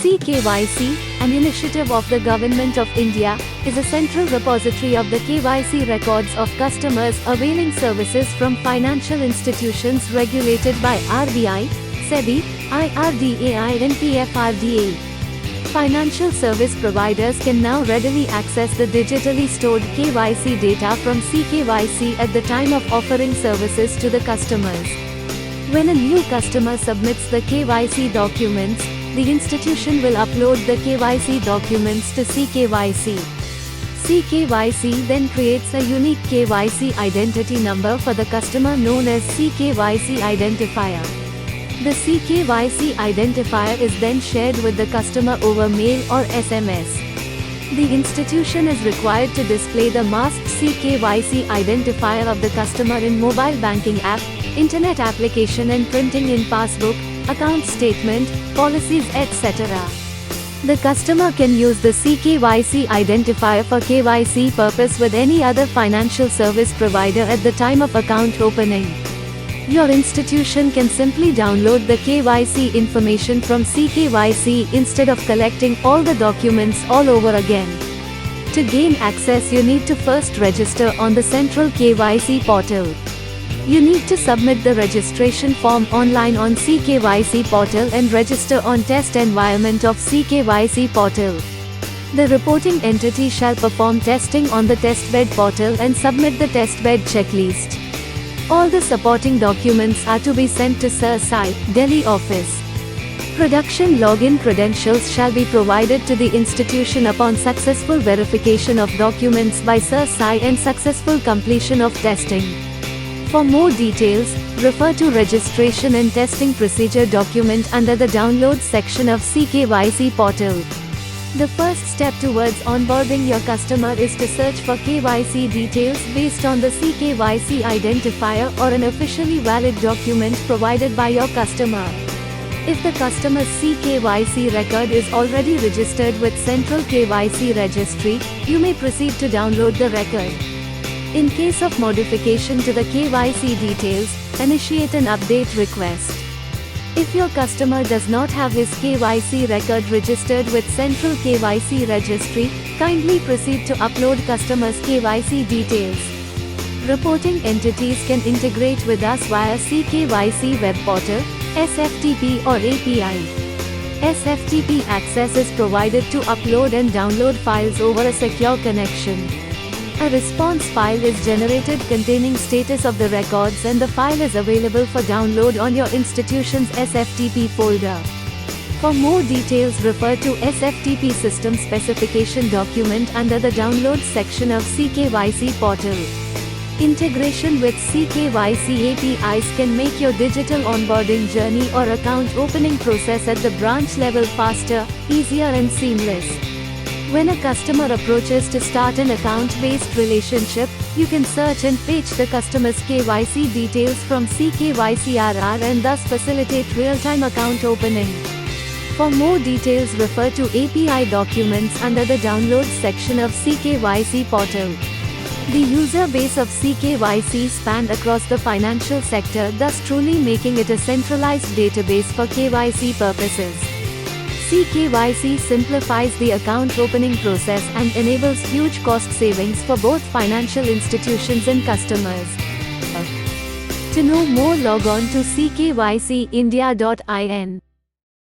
CKYC, an initiative of the Government of India, is a central repository of the KYC records of customers availing services from financial institutions regulated by RBI, SEBI, IRDAI and PFRDA. Financial service providers can now readily access the digitally stored KYC data from CKYC at the time of offering services to the customers. When a new customer submits the KYC documents, the institution will upload the KYC documents to CKYC. CKYC then creates a unique KYC identity number for the customer known as CKYC identifier. The CKYC identifier is then shared with the customer over mail or SMS. The institution is required to display the masked CKYC identifier of the customer in mobile banking app, internet application and printing in passbook, account statement, policies etc. The customer can use the CKYC identifier for KYC purpose with any other financial service provider at the time of account opening. Your institution can simply download the KYC information from CKYC instead of collecting all the documents all over again. To gain access, you need to first register on the Central KYC portal. You need to submit the registration form online on CKYC portal and register on test environment of CKYC portal. The reporting entity shall perform testing on the testbed portal and submit the testbed checklist. All the supporting documents are to be sent to Sir Sai, Delhi office. Production login credentials shall be provided to the institution upon successful verification of documents by Sir Sai and successful completion of testing. For more details, refer to Registration and Testing Procedure document under the Downloads section of CKYC portal. The first step towards onboarding your customer is to search for KYC details based on the CKYC identifier or an officially valid document provided by your customer. If the customer's CKYC record is already registered with Central KYC Registry, you may proceed to download the record. In case of modification to the KYC details, initiate an update request. If your customer does not have his KYC record registered with Central KYC Registry, kindly proceed to upload customer's KYC details. Reporting entities can integrate with us via CKYC web portal, SFTP or API. SFTP access is provided to upload and download files over a secure connection. A response file is generated containing status of the records and the file is available for download on your institution's SFTP folder. For more details, refer to SFTP system specification document under the Downloads section of CKYC portal. Integration with CKYC APIs can make your digital onboarding journey or account opening process at the branch level faster, easier and seamless. When a customer approaches to start an account-based relationship, you can search and fetch the customer's KYC details from CKYCRR and thus facilitate real-time account opening. For more details, refer to API documents under the Downloads section of CKYC portal. The user base of CKYC spanned across the financial sector, thus truly making it a centralized database for KYC purposes. CKYC simplifies the account opening process and enables huge cost savings for both financial institutions and customers. To know more, log on to ckYCindia.in.